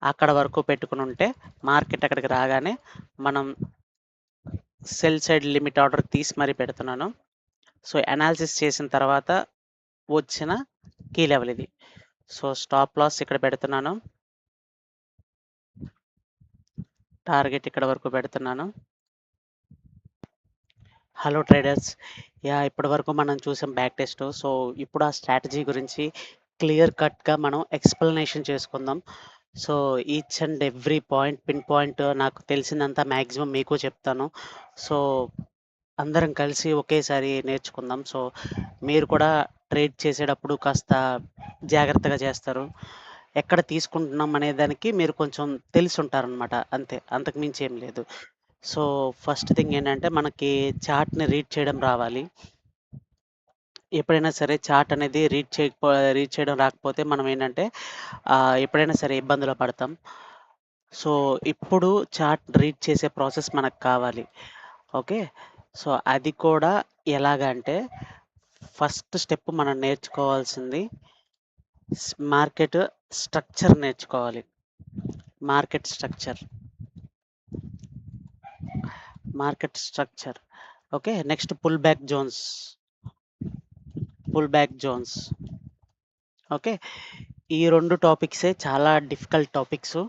అక్కడ వరకు పెట్టుకునుంటే మార్కెట్ అక్కడికి రాగానే మనం సెల్ సైడ్ లిమిట్ ఆర్డర్ తీసి మరీ పెడుతున్నాను. సో, అనాలిసిస్ చేసిన తర్వాత వచ్చిన కీ లెవెల్ ఇది. సో, స్టాప్ లాస్ ఇక్కడ పెడుతున్నాను. టార్గెట్ ఇక్కడ వరకు పెడుతున్నాను. Hello traders. ఇప్పటివరకు మనం చూసాం బ్యాక్ టెస్ట్. సో, ఇప్పుడు ఆ స్ట్రాటజీ గురించి క్లియర్ కట్‌గా మనం ఎక్స్‌ప్లనేషన్ చేసుకుందాం. So, each and every point, pin point నాకు తెలిసిందంతా మాక్సిమం మీకు చెప్తాను. సో, అందరం కలిసి ఒకేసారి నేర్చుకుందాం. సో, మీరు కూడా ట్రేడ్ చేసేటప్పుడు కాస్త జాగ్రత్తగా చేస్తారు. ఎక్కడ తీసుకుంటున్నాం అనే దానికి మీరు కొంచెం తెలిసుంటారనమాట. అంతే. అంతకు మించి ఏం లేదు. సో, ఫస్ట్ థింగ్ ఏంటంటే మనకి చార్ట్‌ని రీడ్ చేయడం రావాలి. ఎప్పుడైనా సరే చార్ట్ అనేది రీడ్ చేయడం రాకపోతే మనం ఏంటంటే ఎప్పుడైనా సరే ఇబ్బందులో పడతాం. సో, ఇప్పుడు చార్ట్ రీడ్ చేసే ప్రాసెస్ మనకు కావాలి. ఓకే. సో, అది కూడా ఎలాగంటే ఫస్ట్ స్టెప్ మనం నేర్చుకోవాల్సింది మార్కెట్ స్ట్రక్చర్ నేర్చుకోవాలి. Market structure. Market structure. Okay. Next pull back zones. Pull back zones. Okay. ఈ 2 టాపిక్సే చాలా డిఫికల్ట్ టాపిక్సు.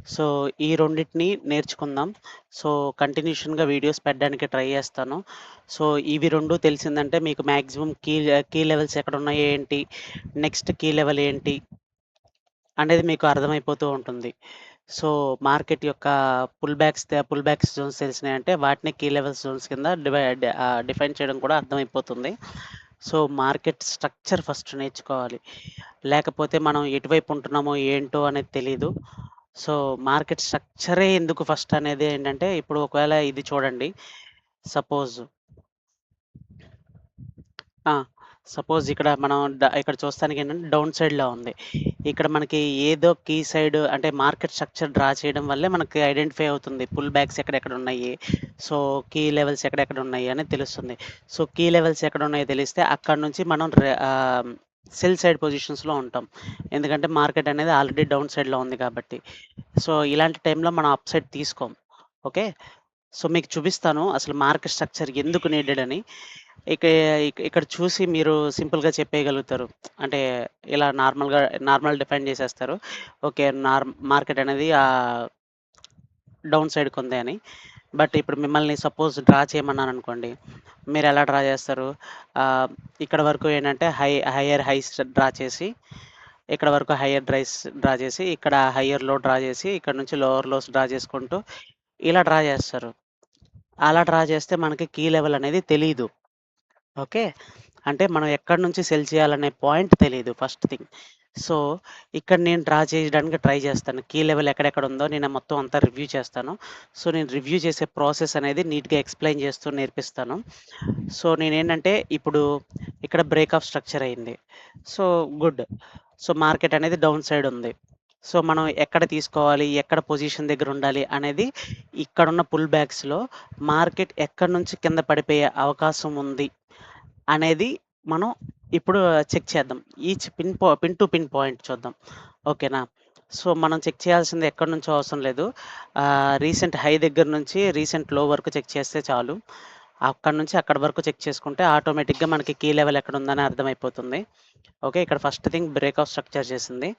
సో, ఈ రెండిటిని నేర్చుకుందాం. సో, కంటిన్యూషన్‌గా వీడియోస్ పెట్టడానికి ట్రై చేస్తాను. సో, ఇవి 2 తెలిసిందంటే మీకు మాక్సిమం కీ లెవెల్స్ ఎక్కడున్నాయి ఏంటి? నెక్స్ట్ కీ లెవెల్ ఏంటి? అనేది మీకు అర్థమైపోతూ ఉంటుంది. సో, మార్కెట్ యొక్క పుల్ బ్యాక్స్ జోన్స్ తెలిసినాయంటే వాటిని కీ లెవెల్స్ జోన్స్ కింద డిఫైన్ చేయడం కూడా అర్థమైపోతుంది. సో, మార్కెట్ స్ట్రక్చర్ ఫస్ట్ నేర్చుకోవాలి. లేకపోతే మనం ఎటువైపు ఉంటున్నామో ఏంటో అనేది తెలీదు. సో, మార్కెట్ స్ట్రక్చరే ఎందుకు ఫస్ట్ అనేది ఏంటంటే ఇప్పుడు ఒకవేళ ఇది చూడండి. సపోజ్ ఆ! సపోజ్ ఇక్కడ మనం ఇక్కడ చూస్తానికి ఏంటంటే డౌన్ సైడ్‌లో ఉంది. ఇక్కడ మనకి ఏదో కీ సైడ్ అంటే మార్కెట్ స్ట్రక్చర్ డ్రా చేయడం వల్లే మనకి ఐడెంటిఫై అవుతుంది. పుల్ బ్యాక్స్ ఎక్కడెక్కడున్నాయి. సో, కీ లెవెల్స్ ఎక్కడెక్కడున్నాయి అనేది తెలుస్తుంది. సో, కీ లెవెల్స్ ఎక్కడున్నాయో తెలిస్తే అక్కడి నుంచి మనం సెల్ సైడ్ పొజిషన్స్‌లో ఉంటాం. ఎందుకంటే మార్కెట్ అనేది ఆల్రెడీ డౌన్ సైడ్‌లో ఉంది కాబట్టి. సో, ఇలాంటి టైంలో మనం అప్ సైడ్ తీసుకోం. ఓకే. సో, మీకు చూపిస్తాను అసలు మార్కెట్ స్ట్రక్చర్ ఎందుకు నీడెడ్ అని. ఇక ఇక్కడ చూసి మీరు సింపుల్‌గా చెప్పేయగలుగుతారు. అంటే ఇలా నార్మల్ డిఫైన్ చేసేస్తారు. ఓకే. మార్కెట్ అనేది డౌన్ సైడ్‌కుంది అని. బట్ ఇప్పుడు మిమ్మల్ని సపోజ్ డ్రా చేయమన్నాననుకోండి. మీరెలా డ్రా చేస్తారు? ఆహ్, ఇక్కడ వరకు ఏంటంటే హైయర్ హైస్ డ్రా చేసి, ఇక్కడ వరకు హైయర్ డ్రా చేసి, ఇక్కడ హైయర్ లో డ్రా చేసి, ఇక్కడ నుంచి లోవర్ లోస్ డ్రా చేసుకుంటూ ఇలా డ్రా చేస్తారు. అలా డ్రా చేస్తే మనకి కీ లెవెల్ అనేది తెలీదు. ఓకే. అంటే మనం ఎక్కడి నుంచి సెల్ చేయాలనే పాయింట్ తెలీదు ఫస్ట్ థింగ్. సో, ఇక్కడ నేను డ్రా చేయడానికి ట్రై చేస్తాను. కీ లెవెల్ ఎక్కడెక్కడ ఉందో నేను మొత్తం అంతా రివ్యూ చేస్తాను. సో, నేను రివ్యూ చేసే ప్రాసెస్ అనేది నీట్‌గా ఎక్స్‌ప్లెయిన్ చేస్తూ నేర్పిస్తాను. సో, నేనేంటంటే ఇప్పుడు ఇక్కడ బ్రేక్ ఆఫ్ స్ట్రక్చర్ అయింది. So, good. సో, మార్కెట్ అనేది డౌన్ సైడ్ ఉంది. సో, మనం ఎక్కడ తీసుకోవాలి? ఎక్కడ పొజిషన్ దగ్గర ఉండాలి? అనేది ఇక్కడున్న పుల్ బ్యాక్స్‌లో మార్కెట్ ఎక్కడి నుంచి కింద పడిపోయే అవకాశం ఉంది అనేది మనం ఇప్పుడు చెక్ చేద్దాం. Each pin to pin point చూద్దాం. ఓకేనా? సో, మనం చెక్ చేయాల్సింది ఎక్కడి నుంచో అవసరం లేదు. రీసెంట్ హై దగ్గర నుంచి రీసెంట్ లో వరకు చెక్ చేస్తే చాలు. అక్కడి నుంచి అక్కడి వరకు చెక్ చేసుకుంటే ఆటోమేటిక్‌గా మనకి కీ లెవెల్ ఎక్కడుందని అర్థమైపోతుంది. ఓకే. ఇక్కడ first thing break of structure చేసింది.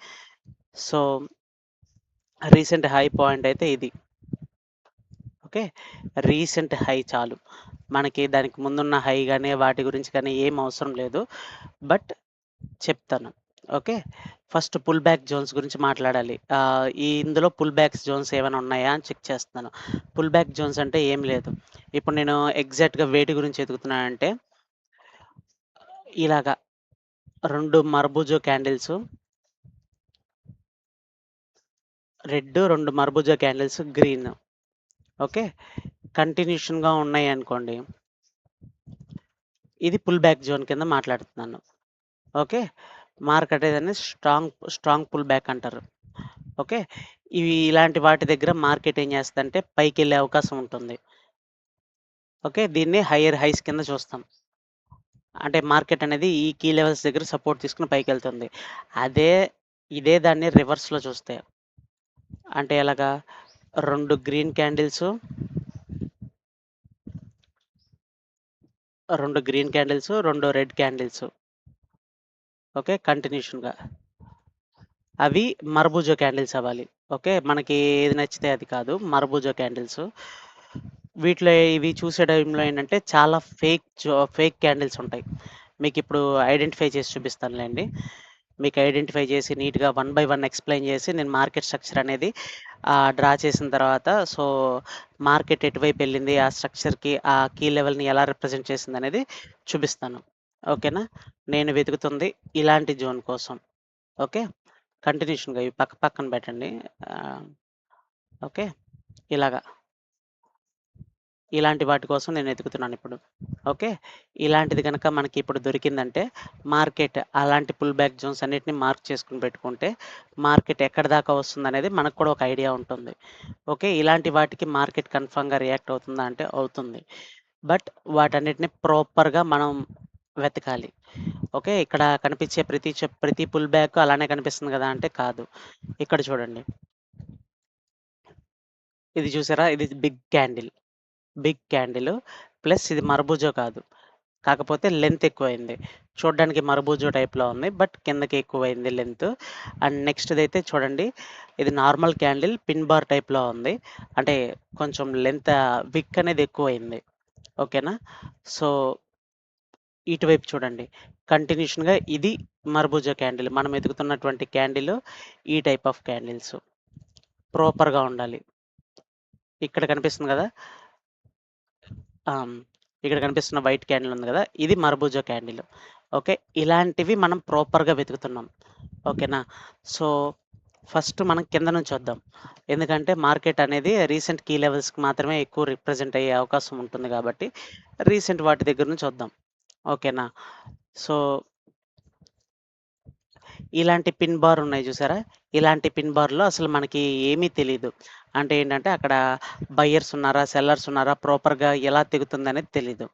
సో, రీసెంట్ హై పాయింట్ అయితే ఇది. ఓకే. రీసెంట్ హై చాలు. మనకి దానికి ముందున్న హై గాని, వాటి గురించి కానీ ఏం అవసరం లేదు. బట్ చెప్తాను. Okay. First pull back zones గురించి మాట్లాడాలి. ఇందులో పుల్ బ్యాక్స్ జోన్స్ ఏమైనా ఉన్నాయా అని చెక్ చేస్తున్నాను. పుల్ బ్యాక్ జోన్స్ అంటే ఏం లేదు. ఇప్పుడు నేను ఎగ్జాక్ట్‌గా వేటి గురించి ఎతుకుతున్నానంటే ఇలాగ 2 marubozu candles red, 2 marubozu candles green. Okay. కంటిన్యూషన్‌గా ఉన్నాయనుకోండి. ఇది పుల్ బ్యాక్ జోన్ కింద మాట్లాడుతున్నాను. ఓకే. మార్కెట్ ఏదైనా స్ట్రాంగ్ పుల్ బ్యాక్ అంటారు. ఓకే. ఇలాంటి వాటి దగ్గర మార్కెట్ ఏం చేస్తదంటే పైకెళ్ళే అవకాశం ఉంటుంది. ఓకే. దీన్ని హైయర్ హైస్ కింద చూస్తాం. అంటే మార్కెట్ అనేది ఈ కీ లెవెల్స్ దగ్గర సపోర్ట్ తీసుకొని పైకెళ్తుంది. అదే ఇదే దాన్ని రివర్స్‌లో చూస్తే అంటే ఎలాగా? 2 green candles, 2 red candles. Okay. కంటిన్యూషన్‌గా. అవి మర్బూజో క్యాండిల్స్ అవ్వాలి. ఓకే. మనకి ఏది నచ్చితే అది కాదు. మర్బూజో క్యాండిల్స్. వీటిలో ఇవి చూసే టైంలో ఏంటంటే చాలా ఫేక్ క్యాండిల్స్ ఉంటాయి. మీకిప్పుడు ఐడెంటిఫై చేసి చూపిస్తానులెండి. మీకు ఐడెంటిఫై చేసి నీట్‌గా వన్ బై వన్ ఎక్స్‌ప్లెయిన్ చేసి నేను మార్కెట్ స్ట్రక్చర్ అనేది డ్రా చేసిన తర్వాత మార్కెట్ ఎటువైపెళ్ళింది, ఆ స్ట్రక్చర్‌కి ఆ కీ లెవెల్‌ని ఎలా రిప్రజెంట్ చేసిందనేది చూపిస్తాను. ఓకేనా? నేను వెతుకుతుంది ఇలాంటి జోన్ కోసం. ఓకే. కంటిన్యూషన్‌గా ఇవి పక్క పక్కన పెట్టండి. ఆహ్, ఓకే. ఇలాగ. ఇలాంటి వాటి కోసం నేను ఎతుకుతున్నానిప్పుడు. ఓకే. ఇలాంటిది గనక మనకిప్పుడు దొరికిందంటే, మార్కెట్ అలాంటి పుల్ బ్యాక్ జోన్స్ అన్నిటిని మార్క్ చేసుకొని పెట్టుకుంటే, మార్కెట్ ఎక్కడి దాకా వస్తుందనేది మనకు కూడా ఒక ఐడియా ఉంటుంది. ఓకే. ఇలాంటి వాటికి మార్కెట్ కన్ఫర్మ్‌గా రియాక్ట్ అవుతుందా అంటే అవుతుంది. బట్ వాటన్నిటిని ప్రాపర్‌గా మనం వెతకాలి. ఓకే. ఇక్కడ కనిపించే ప్రతి పుల్ బ్యాక్ అలానే కనిపిస్తుంది గదా! అంటే కాదు. ఇక్కడ చూడండి. ఇది చూసారా? ఇది big candle. Big candle plus ఇది మర్బూజో కాదు. కాకపోతే లెంత్ ఎక్కువైంది. చూడ్డానికి మర్బూజో టైప్‌లో ఉంది. బట్ కిందకి ఎక్కువైంది లెంత్. అండ్ నెక్స్ట్‌దైతే చూడండి. ఇది నార్మల్ క్యాండిల్ పిన్ బార్ టైప్‌లో ఉంది. అంటే కొంచెం విక్ అనేది ఎక్కువైంది. ఓకేనా? సో, ఇటువైపు చూడండి. కంటిన్యూషన్‌గా ఇది మర్బూజా క్యాండిల్. మనం వెతుకుతున్నటువంటి క్యాండిల్ ఈ టైప్ ఆఫ్ క్యాండిల్స్. ప్రాపర్‌గా ఉండాలి. ఇక్కడ కనిపిస్తుంది గదా! ఆ! ఇక్కడ కనిపిస్తున్న వైట్ క్యాండిల్ ఉంది గదా! ఇది మర్బూజా క్యాండిల్. ఓకే. ఇలాంటివి మనం ప్రాపర్‌గా వెతుకుతున్నాం. ఓకేనా? సో, ఫస్ట్ మనం కింద నుంచొద్దాం. ఎందుకంటే మార్కెట్ అనేది రీసెంట్ కీ లెవెల్స్‌కి మాత్రమే ఎక్కువ రిప్రజెంట్ అయ్యే అవకాశం ఉంటుంది గాబట్టి, రీసెంట్ వాటి దగ్గర నుంచి వద్దాం. ఓకేనా? సో, ఇలాంటి పిన్ బార్ ఉన్నాయి జూసారా? ఇలాంటి పిన్ బార్‌లో అసలు మనకి ఏమీ తెలీదు. అంటే ఏంటంటే అక్కడ బయర్స్ ఉన్నారా? సెల్లర్స్ ఉన్నారా? ప్రాపర్‌గా ఎలా తెగుతుందనేది తెలీదు.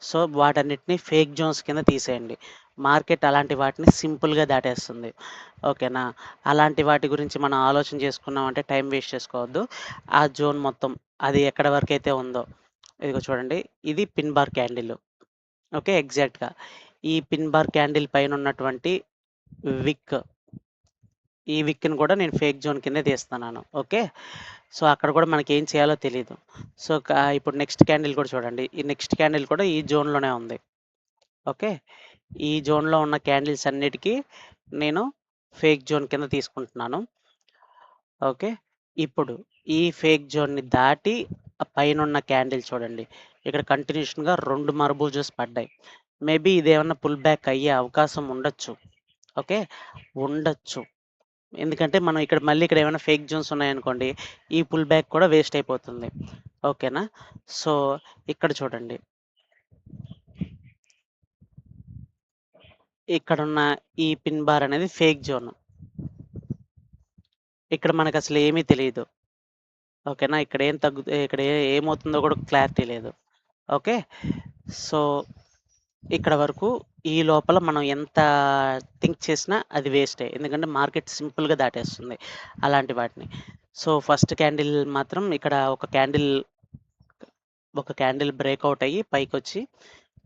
సో, వాటన్నిటిని ఫేక్ జోన్స్ కింద తీసేయండి. మార్కెట్ అలాంటి వాటిని సింపుల్‌గా దాటేస్తుంది. ఓకేనా? అలాంటి వాటి గురించి మనం ఆలోచన చేసుకున్నామంటే టైం వేస్ట్ చేసుకోవద్దు. ఆ జోన్ మొత్తం అది ఎక్కడి వరకైతే ఉందో ఇదిగో చూడండి. ఇది పిన్ బార్ క్యాండిల్. ఓకే. ఎగ్జాక్ట్‌గా. ఈ పిన్ బార్ క్యాండిల్ పైనున్నటువంటి విక్ ఈ విక్‌ని కూడా నేను ఫేక్ జోన్ కిందే తీస్తున్నాను. ఓకే. సో, అక్కడ కూడా మనకేం చేయాలో తెలీదు. సో, ఇప్పుడు నెక్స్ట్ క్యాండిల్ కూడా చూడండి. ఈ నెక్స్ట్ క్యాండిల్ కూడా ఈ జోన్‌లోనే ఉంది. ఓకే. ఈ జోన్‌లో ఉన్న క్యాండిల్స్ అన్నిటికి నేను ఫేక్ జోన్ కింద తీసుకుంటున్నాను. ఓకే. ఇప్పుడు ఈ ఫేక్ జోన్‌ని దాటి పైనున్న క్యాండిల్ చూడండి. ఇక్కడ కంటిన్యూషన్‌గా 2 మర్బూజాస్ పడ్డాయి. మేబీ ఇదేమన్నా పుల్ బ్యాక్ అయ్యే అవకాశం ఉండొచ్చు. ఓకే. ఉండొచ్చు. ఎందుకంటే మనం ఇక్కడ ఏమైనా ఫేక్ జోన్స్ ఉన్నాయనుకోండి, ఈ పుల్ బ్యాక్ కూడా వేస్ట్ అయిపోతుంది. ఓకేనా? సో, ఇక్కడ చూడండి. ఇక్కడున్న ఈ పిన్ బార్ అనేది ఫేక్ జోన్. ఇక్కడ మనకసలు ఏమీ తెలీదు. ఓకేనా? ఇక్కడ ఏమవుతుందో కూడా క్లారిటీ లేదు. ఓకే. సో, ఇక్కడ వరకు ఈ లోపల మనం ఎంత థింక్ చేసినా అది వేస్టే. ఎందుకంటే మార్కెట్ సింపుల్‌గా దాటేస్తుంది అలాంటి వాటిని. సో, ఫస్ట్ క్యాండిల్ మాత్రం ఇక్కడ ఒక క్యాండిల్ బ్రేకౌట్ అయ్యి పైకొచ్చి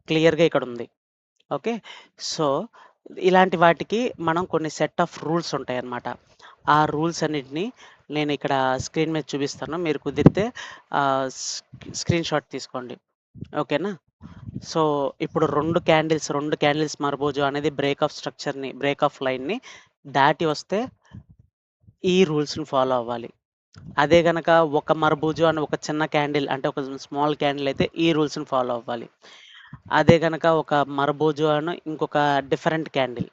క్లియర్‌గా ఇక్కడుంది. ఓకే. సో, ఇలాంటి వాటికి మనం కొన్ని సెట్ ఆఫ్ రూల్స్ ఉంటాయన్నమాట. ఆ రూల్స్ అన్నిటిని నేనిక్కడ స్క్రీన్ మీద చూపిస్తాను. మీరు కుదిరితే ఆహ్, స్ స్క్రీన్ షాట్ తీసుకోండి. ఓకేనా? సో, ఇప్పుడు 2 క్యాండిల్స్ మరబోజు అనేది బ్రేక్ ఆఫ్ లైన్‌ని దాటి వస్తే ఈ రూల్స్‌ని ఫాలో అవ్వాలి. అదే గనక ఒక మరబూజు అని ఒక చిన్న క్యాండిల్ అంటే ఒక స్మాల్ క్యాండిల్ అయితే ఈ రూల్స్‌ని ఫాలో అవ్వాలి. అదే గనక ఒక మరబూజు ఇంకొక డిఫరెంట్ క్యాండిల్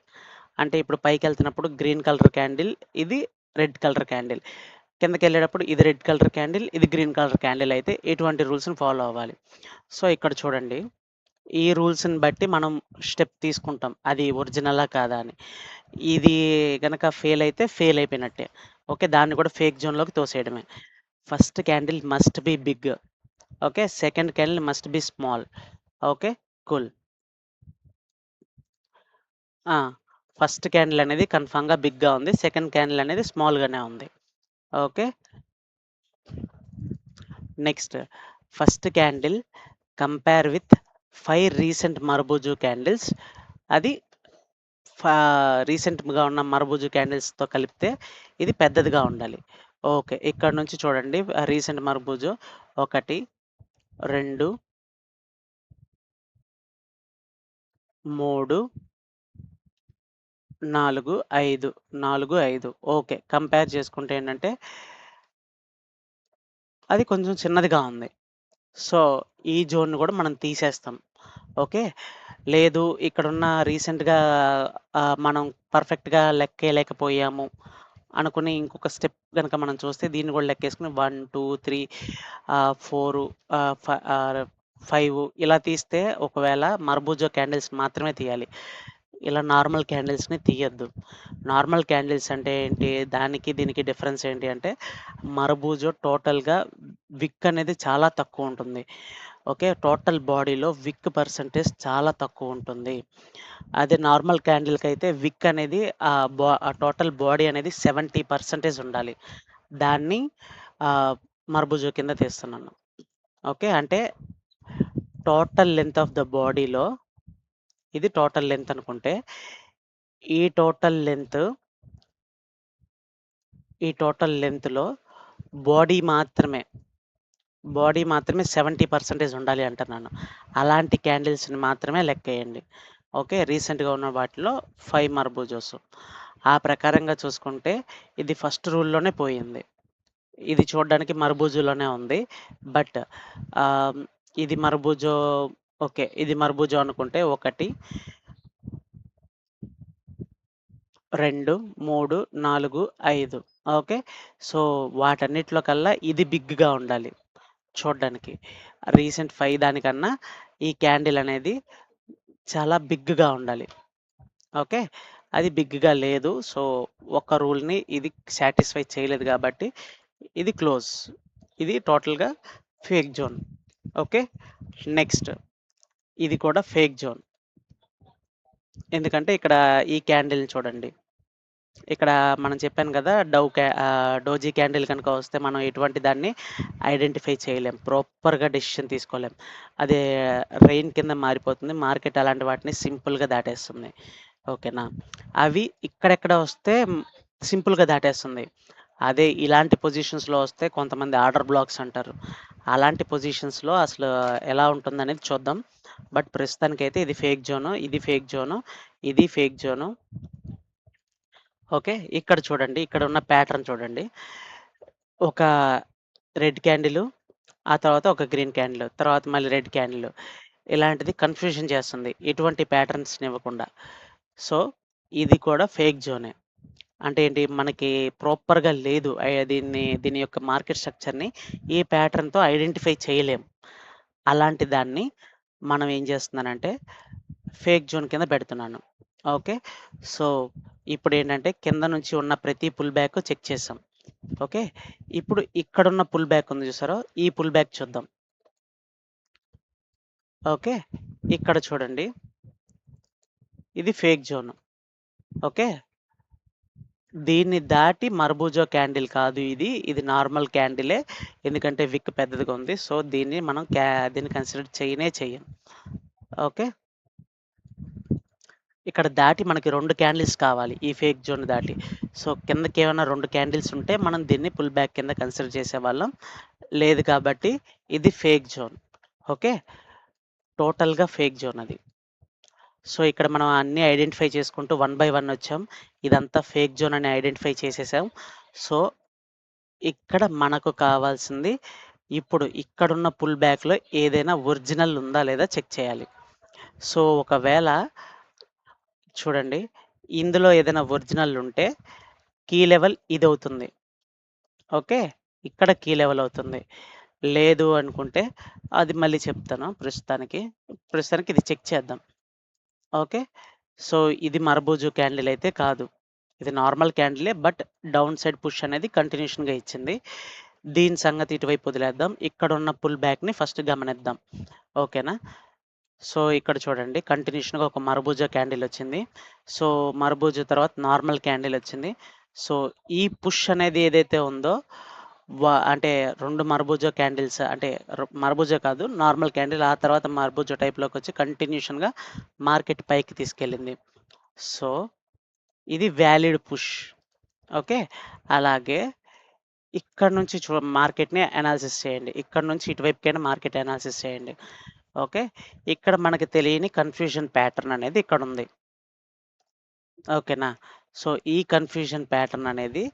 అంటే ఇప్పుడు పైకెళ్తున్నప్పుడు గ్రీన్ కలర్ క్యాండిల్, ఇది రెడ్ కలర్ క్యాండిల్. కిందకెళ్ళేటప్పుడు ఇది రెడ్ కలర్ క్యాండిల్, ఇది గ్రీన్ కలర్ క్యాండిల్ అయితే ఎటువంటి రూల్స్‌ని ఫాలో అవ్వాలి. సో, ఇక్కడ చూడండి. ఈ రూల్స్‌ని బట్టి మనం స్టెప్ తీసుకుంటాం. అది ఒరిజినలా కాదా అని. ఇది గనక ఫెయిల్ అయితే ఫెయిల్ అయిపోయినట్టే. ఓకే. దాన్ని కూడా ఫేక్ జోన్‌లోకి తోసేయడమే. First candle must be big. Okay. Second candle must be small. Okay. Cool. ఆ! ఫస్ట్ క్యాండిల్ అనేది కన్ఫర్మ్‌గా బిగ్‌గా ఉంది. సెకండ్ క్యాండిల్ అనేది స్మాల్‌గానే ఉంది. Okay. Next first candle compare with 5 recent marubozu candles. అది ఫా రీసెంట్‌గా ఉన్న మర్బూజు క్యాండిల్స్‌తో కలిపితే ఇది పెద్దదిగా ఉండాలి. ఓకే. ఇక్కడ నుంచి చూడండి రీసెంట్ మర్బూజు 1, 2, 3, 4, 5, 4, 5 ఓకే. కంపేర్ చేసుకుంటే ఏంటంటే అది కొంచెం చిన్నదిగా ఉంది. సో, ఈ జోన్‌ని గూడా మనం తీసేస్తాం. ఓకే. లేదు ఇక్కడున్న రీసెంట్‌గా మనం పర్ఫెక్ట్‌గా లెక్కేయలేకపోయాము అనుకుని ఇంకొక స్టెప్ గనక మనం చూస్తే దీన్ని గూడా లెక్కేసుకొని 1, 2, 3 4 ఆహ్, ఫ ఆహ్, 5 ఇలా తీస్తే ఒకవేళ మర్బూజా క్యాండిల్స్ మాత్రమే తీయాలి. ఇలా నార్మల్ క్యాండిల్స్‌ని తీయొద్దు. నార్మల్ క్యాండిల్స్ అంటే ఏంటి? దానికి దీనికి డిఫరెన్స్ ఏంటి అంటే మరబూజో టోటల్‌గా విక్ అనేది చాలా తక్కువుంటుంది. ఓకే. టోటల్ బాడీలో విక్ పర్సెంటేజ్ చాలా తక్కువుంటుంది. అదే నార్మల్ క్యాండిల్‌కైతే విక్ అనేది ఆ టోటల్ బాడీ అనేది 70% ఉండాలి. దాన్ని ఆహ్, మర్బూజో కింద తీస్తున్నాను. ఓకే. అంటే టోటల్ లెంత్ ఆఫ్ ద బాడీలో ఇది టోటల్ లెంత్ అనుకుంటే, ఈ టోటల్ లెంత్ ఈ టోటల్ లెంగ్త్‌లో బాడీ మాత్రమే, బాడీ మాత్రమే 70% ఉండాలి అంటున్నాను. అలాంటి క్యాండిల్స్‌ని మాత్రమే లెక్కేయండి. ఓకే. రీసెంట్‌గా ఉన్న వాటిలో 5 మర్బూజోస్. ఆ ప్రకారంగా చూసుకుంటే ఇది ఫస్ట్ రూల్‌లోనే పోయింది. ఇది చూడ్డానికి మర్బూజోలోనే ఉంది. బట్ ఆహ్, ఇది మర్బూజో ఓకే. ఇది మర్బూజో అనుకుంటే 1, 2, 3, 4, 5 ఓకే. సో, వాటన్నిటిలో కల్లా ఇది బిగ్‌గా ఉండాలి చూడ్డానికి. రీసెంట్ 5 దానికన్నా ఈ క్యాండిల్ అనేది చాలా బిగ్‌గా ఉండాలి. ఓకే. అది బిగ్‌గా లేదు. సో, ఒక్క రూల్‌ని ఇది సాటిస్ఫై చేయలేదు గాబట్టి ఇది క్లోజ్. ఇది టోటల్‌గా ఫేక్ జోన్. ఓకే. నెక్స్ట్ ఇది కూడా ఫేక్ జోన్. ఎందుకంటే ఇక్కడ ఈ క్యాండిల్‌ని చూడండి. ఇక్కడ మనం చెప్పాను గదా! డోజీ క్యాండిల్ కనుక వస్తే మనం ఎటువంటి దాన్ని ఐడెంటిఫై చేయలేం. ప్రాపర్‌గా డెసిషన్ తీసుకోలేం. అదే రెయిన్ కింద మారిపోతుంది. మార్కెట్ అలాంటి వాటిని సింపుల్‌గా దాటేస్తుంది. ఓకేనా? అవి ఇక్కడెక్కడ వస్తే సింపుల్‌గా దాటేస్తుంది. అదే ఇలాంటి పొజిషన్స్‌లో వస్తే కొంతమంది ఆర్డర్ బ్లాక్స్ అంటారు. అలాంటి పొజిషన్స్‌లో అసలు ఎలా ఉంటుందనేది చూద్దాం. బట్ ప్రస్తుతానికైతే ఇది ఫేక్ జోను, ఇది ఫేక్ జోను, ఇది ఫేక్ జోను. ఓకే. ఇక్కడ చూడండి. ఇక్కడున్న ప్యాటర్న్ చూడండి. ఒక రెడ్ క్యాండిలు, ఆ తర్వాత ఒక గ్రీన్ క్యాండిల్, తర్వాత మళ్ళీ రెడ్ క్యాండిల్. ఇలాంటిది కన్‌ఫ్యూజన్ చేస్తుంది. ఎటువంటి ప్యాటర్న్స్‌నివ్వకుండా. సో, ఇది కూడా ఫేక్ జోనే. అంటే ఏంటి? మనకి ప్రాపర్‌గా లేదు. దీని యొక్క మార్కెట్ స్ట్రక్చర్‌ని ఈ ప్యాటర్న్‌తో ఐడెంటిఫై చేయలేం. అలాంటి దాన్ని మనం ఏం చేస్తున్నానంటే ఫేక్ జోన్ కింద పెడుతున్నాను. ఓకే. సో, ఇప్పుడేంటంటే కింద నుంచి ఉన్న ప్రతి పుల్ బ్యాక్ చెక్ చేసాం. ఓకే. ఇప్పుడు ఇక్కడున్న పుల్ బ్యాక్ ఉంది చూసారా? ఈ పుల్ బ్యాక్ చూద్దాం. ఓకే. ఇక్కడ చూడండి. ఇది ఫేక్ జోన్. ఓకే. దీన్ని దాటి మర్బూజా క్యాండిల్ కాదు ఇది. ఇది నార్మల్ క్యాండిలే. ఎందుకంటే విక్ పెద్దదిగా ఉంది. సో, దీన్ని కన్సిడర్ చేయనే చెయ్యం. ఓకే. ఇక్కడ దాటి మనకి 2 క్యాండిల్స్ కావాలి. ఈ ఫేక్ జోన్ దాటి. సో, కిందకేమన్నా 2 క్యాండిల్స్ ఉంటే మనం దీన్ని పుల్ బ్యాక్ కింద కన్సిడర్ చేసేవాళ్ళం. లేదు కాబట్టి ఇది ఫేక్ జోన్. ఓకే. టోటల్‌గా ఫేక్ జోన్ అది. సో, ఇక్కడ మనం అన్నీ ఐడెంటిఫై చేసుకుంటూ వన్ బై వన్ వచ్చాం. ఇదంతా ఫేక్ జోన్ అని ఐడెంటిఫై చేసేసాం. సో, ఇక్కడ మనకు కావాల్సింది ఇప్పుడు ఇక్కడున్న పుల్ బ్యాక్‌లో ఏదైనా ఒరిజినల్ ఉందా లేదా చెక్ చేయాలి. సో, ఒకవేళ చూడండి ఇందులో ఏదైనా ఒరిజినల్ ఉంటే కీ లెవెల్ ఇదవుతుంది. ఓకే. ఇక్కడ కీ లెవెల్ అవుతుంది. లేదు అనుకుంటే అది మళ్ళీ చెప్తాను ప్రస్తుతానికి. ప్రస్తుతానికి ఇది చెక్ చేద్దాం. ఓకే. సో, ఇది మరబూజు క్యాండిల్ అయితే కాదు. ఇది నార్మల్ క్యాండిలే. బట్ డౌన్ సైడ్ పుష్ అనేది కంటిన్యూషన్‌గా ఇచ్చింది. దీని సంగతి ఇటువైపు వదిలేద్దాం. ఇక్కడున్న పుల్ బ్యాక్‌ని ఫస్ట్ గమనిద్దాం. ఓకేనా? సో, ఇక్కడ చూడండి కంటిన్యూషన్‌గా ఒక మరబూజా క్యాండిల్ వచ్చింది. సో, మరబూజా తర్వాత నార్మల్ క్యాండిల్ వచ్చింది. సో, ఈ పుష్ అనేది ఏదైతే ఉందో అంటే 2 మర్బూజా క్యాండిల్స్ అంటే మర్బూజా కాదు నార్మల్ క్యాండిల్. ఆ తర్వాత మర్బూజా టైప్‌లోకొచ్చి కంటిన్యూషన్‌గా మార్కెట్ పైకి తీసుకెళ్ళింది. సో, ఇది వాలిడ్ పుష్. ఓకే. అలాగే ఇక్కడ నుంచి మార్కెట్‌ని అనాలిసిస్ చేయండి. ఇక్కడ నుంచి ఇటువైపుకైనా మార్కెట్ అనాలిసిస్ చేయండి. ఓకే. ఇక్కడ మనకు తెలియని కన్‌ఫ్యూజన్ ప్యాటర్న్ అనేది ఇక్కడుంది. ఓకేనా? సో, ఈ కన్‌ఫ్యూజన్ ప్యాటర్న్ అనేది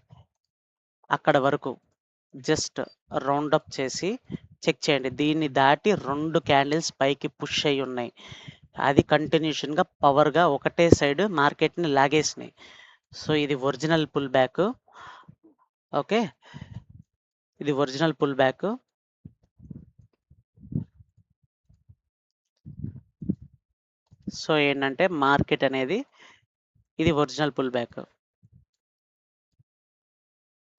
అక్కడ వరకు జస్ట్ రౌండ్ అప్ చేసి చెక్ చేయండి. దీన్ని దాటి 2 క్యాండిల్స్ పైకి పుష్ అయ్యున్నాయి. అది కంటిన్యూషన్‌గా పవర్‌గా ఒకటే సైడ్ మార్కెట్‌ని లాగేసినాయి. సో, ఇది ఒరిజినల్ పుల్ బ్యాక్. ఓకే. ఇది ఒరిజినల్ పుల్ బ్యాక్. సో, ఏంటంటే మార్కెట్ అనేది ఇది ఒరిజినల్ పుల్ బ్యాక్.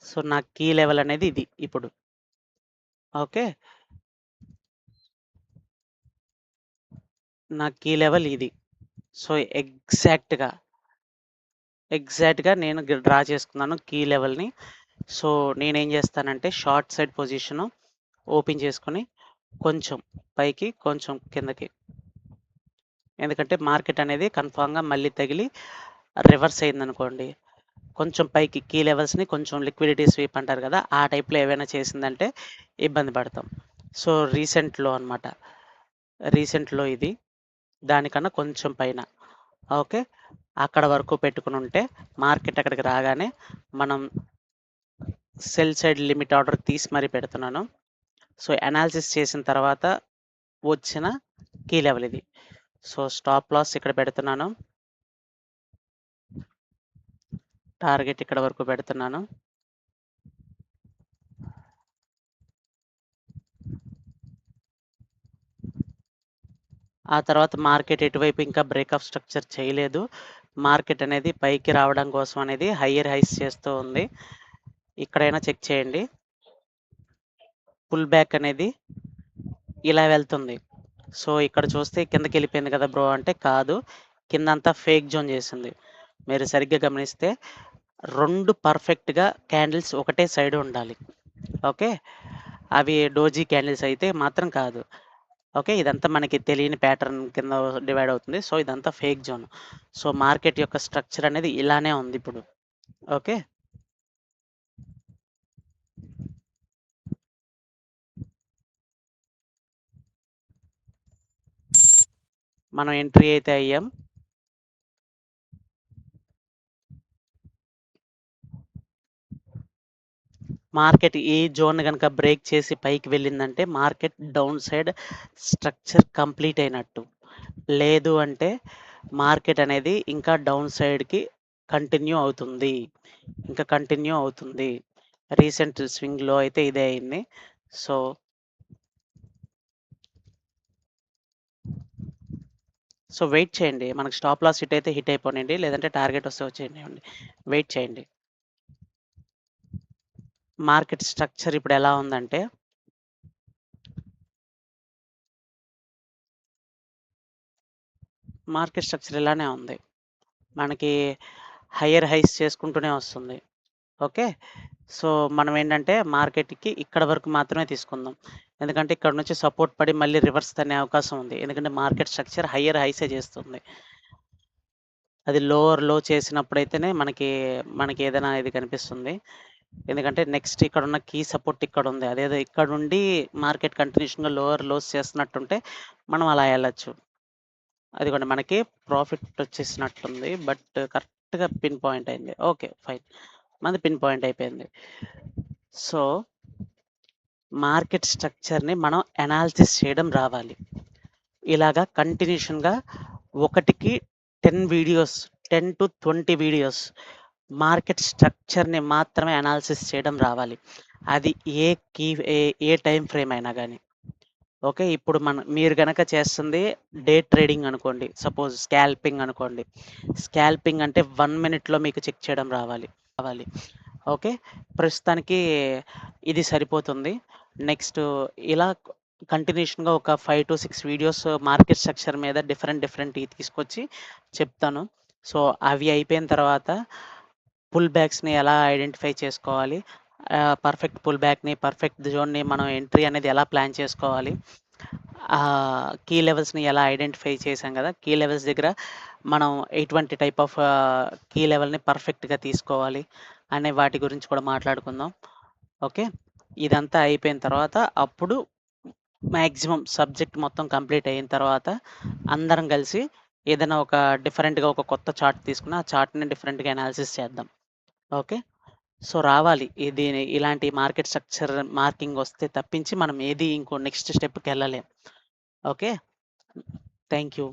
సో, నా కీ లెవెల్ అనేది ఇది ఇప్పుడు. ఓకే. నా కీ లెవెల్ ఇది. సో, ఎగ్జాక్ట్‌గా నేను డ్రా చేసుకున్నాను కీ లెవెల్‌ని. సో, నేనేం చేస్తానంటే షార్ట్ సైడ్ పొజిషను ఓపెన్ చేసుకొని కొంచెం పైకి, కొంచెం కిందకి. ఎందుకంటే మార్కెట్ అనేది కన్ఫర్మ్‌గా మళ్ళీ తగిలి రివర్స్ అయిందనుకోండి, కొంచెం పైకి కీ లెవెల్స్‌ని కొంచెం లిక్విడిటీ స్వీప్ అంటారు కదా! ఆ టైప్‌లో ఏవైనా చేసిందంటే ఇబ్బంది పడతాం. సో, రీసెంట్‌లో అనమాట. రీసెంట్‌లో ఇది. దానికన్నా కొంచెం పైన. ఓకే. అక్కడ వరకు పెట్టుకొనుంటే మార్కెట్ అక్కడికి రాగానే మనం సెల్ సైడ్ లిమిట్ ఆర్డర్ తీసి మరీ పెడుతున్నాను. సో, అనాలిసిస్ చేసిన తర్వాత వచ్చిన కీ లెవెల్ ఇది. సో, స్టాప్ లాస్ ఇక్కడ పెడుతున్నాను. టార్గెట్ ఇక్కడ వరకు పెడుతున్నాను. ఆ తర్వాత మార్కెట్ ఎటువైపు ఇంకా బ్రేక్ ఆఫ్ స్ట్రక్చర్ చేయలేదు. మార్కెట్ అనేది పైకి రావడం కోసం అనేది హయ్యర్ హైస్ చేస్తూ ఉంది. ఇక్కడైనా చెక్ చేయండి. పుల్ బ్యాక్ అనేది ఇలా వెళ్తుంది. సో, ఇక్కడ చూస్తే కిందకెళ్ళిపోయింది కదా బ్రో అంటే కాదు. కిందంతా ఫేక్ జోన్ చేసింది. మీరు సరిగ్గా గమనిస్తే 2 పర్ఫెక్ట్‌గా క్యాండిల్స్ ఒకటే సైడ్ ఉండాలి. ఓకే. అవి డోజీ క్యాండిల్స్ అయితే మాత్రం కాదు. ఓకే. ఇదంతా మనకి తెలియని ప్యాటర్న్ కింద డివైడ్ అవుతుంది. సో, ఇదంతా ఫేక్ జోన్. సో, మార్కెట్ యొక్క స్ట్రక్చర్ అనేది ఇలానే ఉందిప్పుడు. ఓకే. మనం ఎంట్రీ అయితే అయ్యాం. మార్కెట్ ఈ జోన్ గనక బ్రేక్ చేసి పైకి వెళ్ళిందంటే market down side structure complete అయినట్టు. లేదు అంటే మార్కెట్ అనేది ఇంకా డౌన్ సైడ్‌కి కంటిన్యూ అవుతుంది. ఇంకా కంటిన్యూ అవుతుంది. రీసెంట్ స్వింగ్‌లో అయితే ఇదే అయింది. సో, వెయిట్ చేయండి. మనకు స్టాప్ లాస్ హిట్ అయితే హిట్ అయిపోనియండి. లేదంటే టార్గెట్ వస్తే వచ్చేయనివ్వండి. వెయిట్ చేయండి. మార్కెట్ స్ట్రక్చర్ ఇప్పుడెలా ఉందంటే మార్కెట్ స్ట్రక్చర్ ఇలానే ఉంది. మనకి హైయర్ హైస్ చేసుకుంటూనే వస్తుంది. ఓకే. సో, మనమేంటంటే మార్కెట్‌కి ఇక్కడ వరకు మాత్రమే తీసుకుందాం. ఎందుకంటే ఇక్కడ నుంచి సపోర్ట్ పడి మళ్ళీ రివర్స్ తన్నే అవకాశం ఉంది. ఎందుకంటే మార్కెట్ స్ట్రక్చర్ హైయర్ హైసే చేస్తుంది. అది లోవర్ లో చేసినప్పుడైతేనే మనకేదైనా ఇది కనిపిస్తుంది. ఎందుకంటే నెక్స్ట్ ఇక్కడున్న కీ సపోర్ట్ ఇక్కడుంది. అదేదో ఇక్కడుండి మార్కెట్ కంటిన్యూషన్‌గా లోవర్ లోస్ చేస్తున్నట్టుంటే మనం అలా ఎళ్ళొచ్చు. అదిగోండి మనకి ప్రాఫిట్ వచ్చేసినట్టుంది. బట్ కరెక్ట్‌గా పిన్ పాయింట్ అయింది. ఓకే. ఫైన్. మనది పిన్ పాయింట్ అయిపోయింది. సో, మార్కెట్ స్ట్రక్చర్‌ని మనం అనాలిసిస్ చేయడం రావాలి. ఇలాగా కంటిన్యూషన్‌గా ఒకటికి 10 వీడియోస్ 10-20 వీడియోస్ మార్కెట్ స్ట్రక్చర్‌ని మాత్రమే అనాలిసిస్ చేయడం రావాలి. అది ఏ కీ ఏ ఏ టైమ్ ఫ్రేమ్ అయినా గాని. ఓకే. ఇప్పుడు మీరు గనక చేస్తుంది డే ట్రేడింగ్ అనుకోండి. సపోజ్ స్కాల్పింగ్ అనుకోండి. స్కాల్పింగ్ అంటే 1 మినిట్‌లో మీకు చెక్ చేయడం రావాలి. ఓకే. ప్రస్తుతానికి ఇది సరిపోతుంది. నెక్స్ట్ ఇలా కంటిన్యూషన్‌గా ఒక 5-6 వీడియోస్ మార్కెట్ స్ట్రక్చర్ మీద డిఫరెంట్‌వి తీసుకొచ్చి చెప్తాను. సో, అవి అయిపోయిన తర్వాత పుల్ బ్యాక్స్‌ని ఎలా ఐడెంటిఫై చేసుకోవాలి? పర్ఫెక్ట్ పుల్ బ్యాక్‌ని, పర్ఫెక్ట్ జోన్‌ని మనం ఎంట్రీ అనేది ఎలా ప్లాన్ చేసుకోవాలి? కీ లెవెల్స్‌ని ఎలా ఐడెంటిఫై చేశాం గదా! కీ లెవెల్స్ దగ్గర మనం ఎటువంటి టైప్ ఆఫ్ కీ లెవెల్‌ని పర్ఫెక్ట్‌గా తీసుకోవాలి అనే వాటి గురించి కూడా మాట్లాడుకుందాం. ఓకే. ఇదంతా అయిపోయిన తర్వాత అప్పుడు మాక్సిమం సబ్జెక్ట్ మొత్తం కంప్లీట్ అయిన తర్వాత అందరం కలిసి ఏదైనా ఒక డిఫరెంట్‌గా ఒక కొత్త చార్ట్ తీసుకొని, ఆ చార్ట్‌ని డిఫరెంట్‌గా అనాలిసిస్ చేద్దాం. ఓకే. సో, రావాలి. ఇది ఇలాంటి మార్కెట్ స్ట్రక్చర్ మార్కింగ్ వస్తే తప్పించి మనం ఏది ఇంకో నెక్స్ట్ స్టెప్‌కెళ్ళలేం. ఓకే. Thank you.